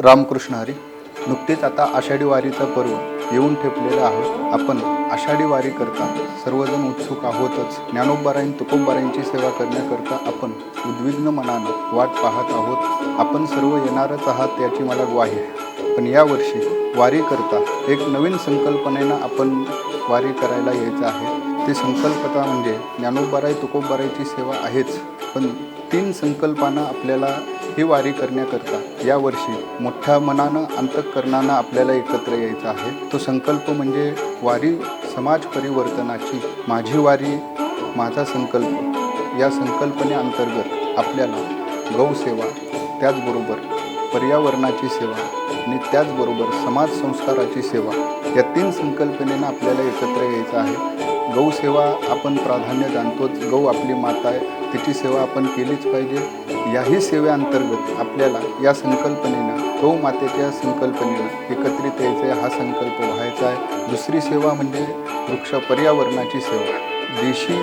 रामकृष्ण हरी. नुकतीच आता आषाढी वारीचा पर्व येऊन ठेपलेला आहोत. आपण आषाढी वारी करता सर्वजण उत्सुक आहोतच. ज्ञानोबारायांची तुकोबारायांची सेवा करण्याकरता आपण उद्विग्न मनानं वाट पाहत आहोत. आपण सर्व येणारच आहात याची मला ग्वाही आहे. पण यावर्षी वारी करता एक नवीन संकल्पनेनं आपण वारी करायला यायचं आहे. ती संकल्पना म्हणजे ज्ञानोबाराय तुकोबारायची सेवा आहेच, पण 3 संकल्पांना आपल्याला ही वारी करण्याकरता यावर्षी मोठ्या मनानं अंतःकरणानं आपल्याला एकत्र यायचं आहे. तो संकल्प म्हणजे वारी समाज परिवर्तनाची. माझी वारी माझा संकल्प या संकल्पनेअंतर्गत आपल्याला गौसेवा, त्याचबरोबर पर्यावरणाची सेवा आणि त्याचबरोबर समाज संस्काराची सेवा या 3 संकल्पनेनं आपल्याला एकत्र यायचं आहे. गौसेवा आपण प्राधान्य जाणतोच. गौ आपली माता आहे, तिची सेवा आपण केलीच पाहिजे. याही सेवेअंतर्गत आपल्याला या संकल्पनेनं गौ मातेच्या संकल्पनेनं एकत्रित यायचं आहे. हा संकल्प व्हायचा आहे. दुसरी सेवा म्हणजे पर्यावरणाची सेवा. देशी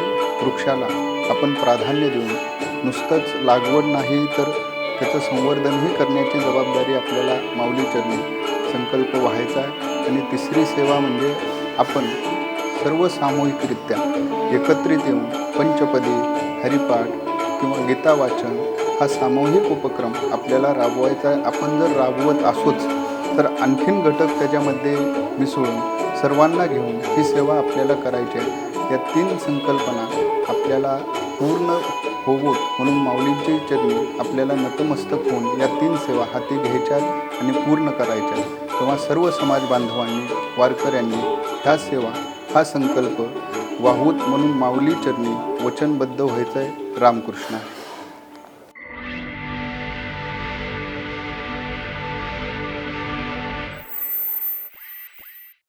वृक्षाला आपण प्राधान्य देऊन नुसतंच लागवड नाही तर त्याचं संवर्धनही करण्याची जबाबदारी आपल्याला माऊली चरणी संकल्प व्हायचा आहे. आणि तिसरी सेवा म्हणजे आपण सर्व सामूहिकरित्या एकत्रित येऊन पंचपदी, हरिपाठ किंवा गीता वाचन हा सामूहिक उपक्रम आपल्याला राबवायचा आहे. आपण जर राबवत असोच तर आणखीन घटक त्याच्यामध्ये मिसळून सर्वांना घेऊन ही सेवा आपल्याला करायची आहे. या 3 संकल्पना आपल्याला पूर्ण होवोत म्हणून माऊलींची चरणी आपल्याला नतमस्तक होऊन या 3 सेवा हाती घ्यायच्या आणि पूर्ण करायच्या. तेव्हा सर्व समाज बांधवांनी, वारकऱ्यांनी ह्या सेवा, हा संकल्प वाहूत म्हणून माऊली चरणी वचनबद्ध व्हायचं आहे. रामकृष्ण.